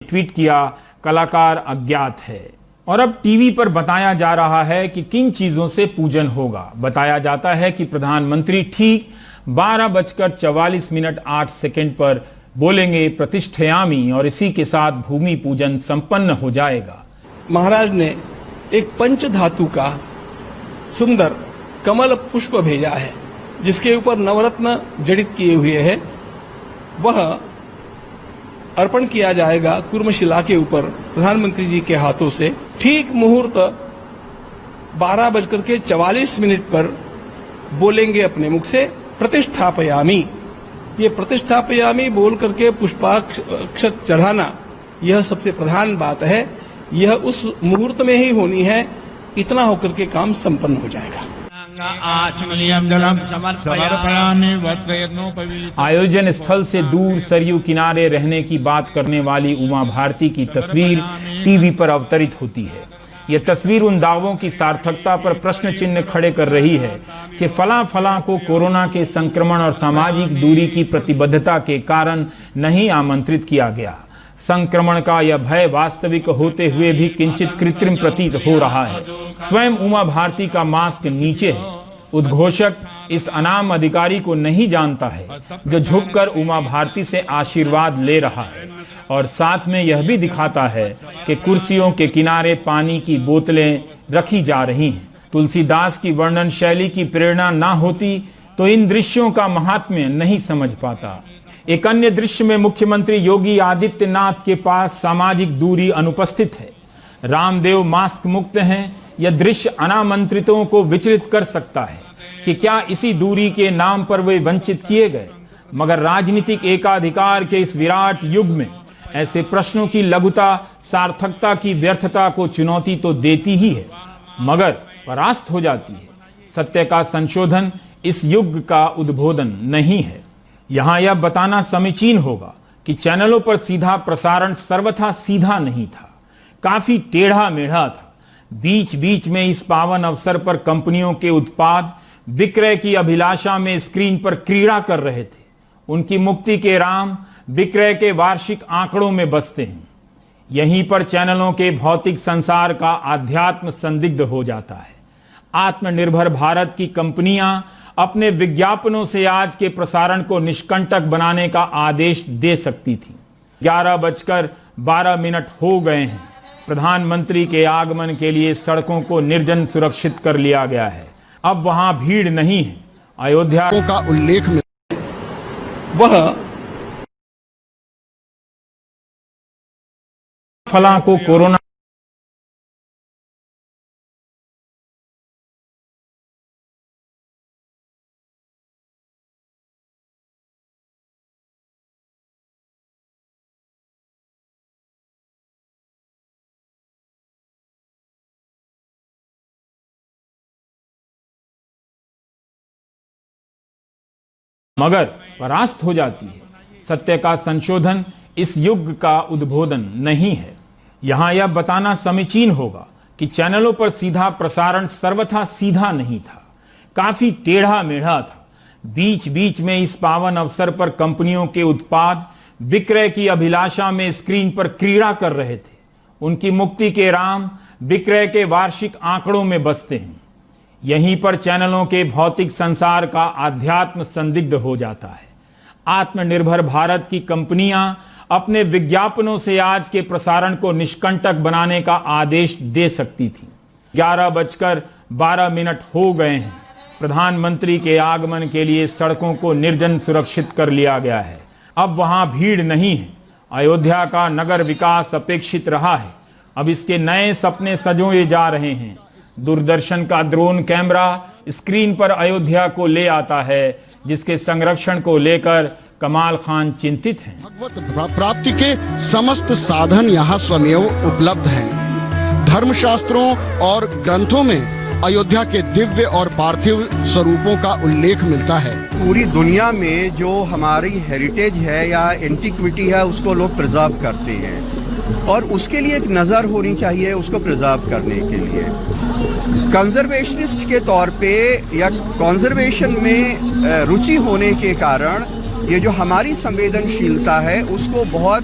Tweet किया, कलाकार अज्ञात है। और अब टीवी पर बताया जा रहा है कि किन चीजों से पूजन होगा। बताया जाता है कि प्रधानमंत्री ठीक 12:44 पर बोलेंगे प्रतिष्ठयामि और इसी के साथ भूमि पूजन संपन्न हो जाएगा। महाराज ने एक पंच धातु का सुंदर कमल पुष्प भेजा है जिसके ऊपर नवरत्न जड़ित किए हुए हैं। वह अर्पण किया जाएगा कूर्मशिला के ऊपर प्रधानमंत्री जी के हाथों से। ठीक मुहूर्त 12:44 पर बोलेंगे अपने मुख से प्रतिष्ठापयामि। ये प्रतिष्ठापयामि बोल करके पुष्पाक्षत चढ़ाना यह सबसे प्रधान बात है। यह उस मुहूर्त में ही होनी है। इतना होकर के काम संपन्न हो जाएगा। आयोजन स्थल से दूर सरयू किनारे रहने की बात करने वाली उमा भारती की तस्वीर टीवी पर अवतरित होती है। यह तस्वीर उन दावों की सार्थकता पर प्रश्न चिन्ह खड़े कर रही है कि फला को कोरोना के संक्रमण और सामाजिक दूरी की प्रतिबद्धता के कारण नहीं आमंत्रित किया गया। संक्रमण का यह भय वास्तविक होते हुए भी किंचित कृत्रिम प्रतीत हो रहा है। स्वयं उमा भारती का मास्क नीचे है। उद्घोषक इस अनाम अधिकारी को नहीं जानता है जो झुककर उमा भारती से आशीर्वाद ले रहा है और साथ में यह भी दिखाता है कि कुर्सियों के किनारे पानी की बोतलें रखी जा रही हैं। तुलसीदास की वर्णन शैली की प्रेरणा ना होती तो इन दृश्यों का महात्म्य नहीं समझ पाता। एक अन्य दृश्य में मुख्यमंत्री योगी आदित्यनाथ के पास सामाजिक दूरी अनुपस्थित है। रामदेव मास्क मुक्त हैं। यह दृश्य अनामंत्रितों को विचलित कर सकता है कि क्या इसी दूरी के नाम पर वे वंचित किए गए। मगर राजनीतिक एकाधिकार के इस विराट युग में ऐसे प्रश्नों की लघुता सार्थकता की व्यर्थता को चुनौती तो देती ही है मगर परास्त हो जाती है। सत्य का संशोधन इस युग का उद्बोधन नहीं है। यहां यह बताना समीचीन होगा कि चैनलों पर सीधा प्रसारण सर्वथा सीधा नहीं था, काफी टेढ़ा मेढ़ा था। बीच बीच में इस पावन अवसर पर कंपनियों के उत्पाद विक्रय की अभिलाषा में स्क्रीन पर क्रीड़ा कर रहे थे। उनकी मुक्ति के राम विक्रय के वार्षिक आंकड़ों में बसते हैं। यहीं पर चैनलों के भौतिक संसार का आध्यात्म संदिग्ध हो जाता है। आत्मनिर्भर भारत की कंपनियां अपने विज्ञापनों से आज के प्रसारण को निष्कंटक बनाने का आदेश दे सकती थी। 11:12 हो गए हैं। प्रधानमंत्री के आगमन के लिए सड़कों को निर्जन सुरक्षित कर लिया गया है। अब वहां भीड़ नहीं है। अयोध्या का उल्लेख में वह फला को कोरोना मगर परास्त हो जाती है। सत्य का संशोधन इस युग का उद्बोधन नहीं है। यहां यह बताना समीचीन होगा कि चैनलों पर सीधा प्रसारण सर्वथा सीधा नहीं था, काफी टेढ़ा मेढ़ा था। बीच बीच में इस पावन अवसर पर कंपनियों के उत्पाद विक्रय की अभिलाषा में स्क्रीन पर क्रीड़ा कर रहे थे। उनकी मुक्ति के राम विक्रय के वार्षिक आंकड़ों में बसते हैं। यहीं पर चैनलों के भौतिक संसार का आध्यात्म संदिग्ध हो जाता है। आत्मनिर्भर भारत की कंपनियां अपने विज्ञापनों से आज के प्रसारण को निष्कंटक बनाने का आदेश दे सकती थी। 11:12 हो गए हैं। प्रधानमंत्री के आगमन के लिए सड़कों को निर्जन सुरक्षित कर लिया गया है। अब वहां भीड़ नहीं है। अयोध्या का नगर विकास अपेक्षित रहा है। अब इसके नए सपने सजोए जा रहे हैं। दूरदर्शन का ड्रोन कैमरा स्क्रीन पर अयोध्या को ले आता है, जिसके संरक्षण को लेकर कमाल खान चिंतित हैं। भगवत प्राप्ति के समस्त साधन यहाँ स्वमेव उपलब्ध हैं। धर्मशास्त्रों और ग्रंथों में अयोध्या के दिव्य और पार्थिव स्वरूपों का उल्लेख मिलता है। पूरी दुनिया में जो हमारी हेरिटेज है या एंटिक्विटी है उसको लोग प्रिजर्व करते हैं और उसके लिए एक नज़र होनी चाहिए उसको प्रिजर्व करने के लिए। कंजर्वेशनिस्ट के तौर पे या कंजर्वेशन में रुचि होने के कारण ये जो हमारी संवेदनशीलता है उसको बहुत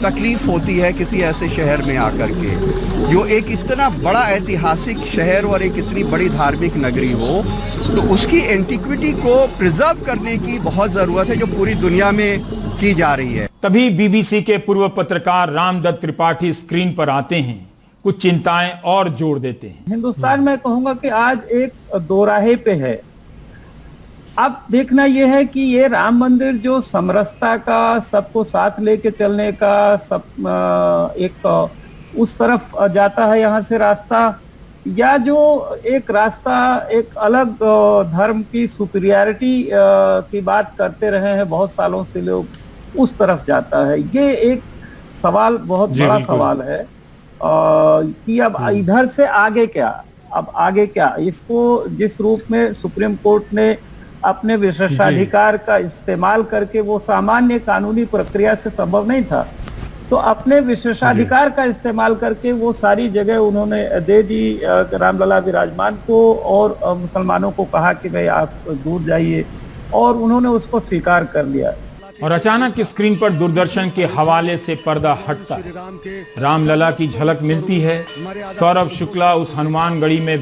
तकलीफ होती है किसी ऐसे शहर में आकर के, जो एक इतना बड़ा ऐतिहासिक शहर और एक इतनी बड़ी धार्मिक नगरी हो, तो उसकी एंटिक्विटी को प्रिजर्व करने की बहुत ज़रूरत है, जो पूरी दुनिया में की जा रही है। तभी बीबीसी के पूर्व पत्रकार रामदत्त त्रिपाठी स्क्रीन पर आते हैं, कुछ चिंताएं और जोड़ देते हैं। हिंदुस्तान में कहूंगा कि आज एक दोराहे पे है। अब देखना यह है कि ये राम मंदिर जो समरसता का, सबको साथ लेके चलने का, सब एक उस तरफ जाता है यहाँ से रास्ता, या जो एक रास्ता एक अलग धर्म की सुपीरियरिटी की बात करते रहे हैं बहुत सालों से लोग, उस तरफ जाता है। ये एक सवाल, बहुत बड़ा सवाल है कि अब इधर से आगे क्या, अब आगे क्या। इसको जिस रूप में सुप्रीम कोर्ट ने अपने विशेषाधिकार का इस्तेमाल करके, वो सामान्य कानूनी प्रक्रिया से संभव नहीं था, तो अपने विशेषाधिकार का इस्तेमाल करके वो सारी जगह उन्होंने दे दी रामलला विराजमान को, और मुसलमानों को कहा कि भाई आप दूर जाइए, और उन्होंने उसको स्वीकार कर लिया। और अचानक स्क्रीन पर दूरदर्शन के हवाले से पर्दा हटता है, रामलला की झलक मिलती है। सौरभ शुक्ला उस हनुमानगढ़ी में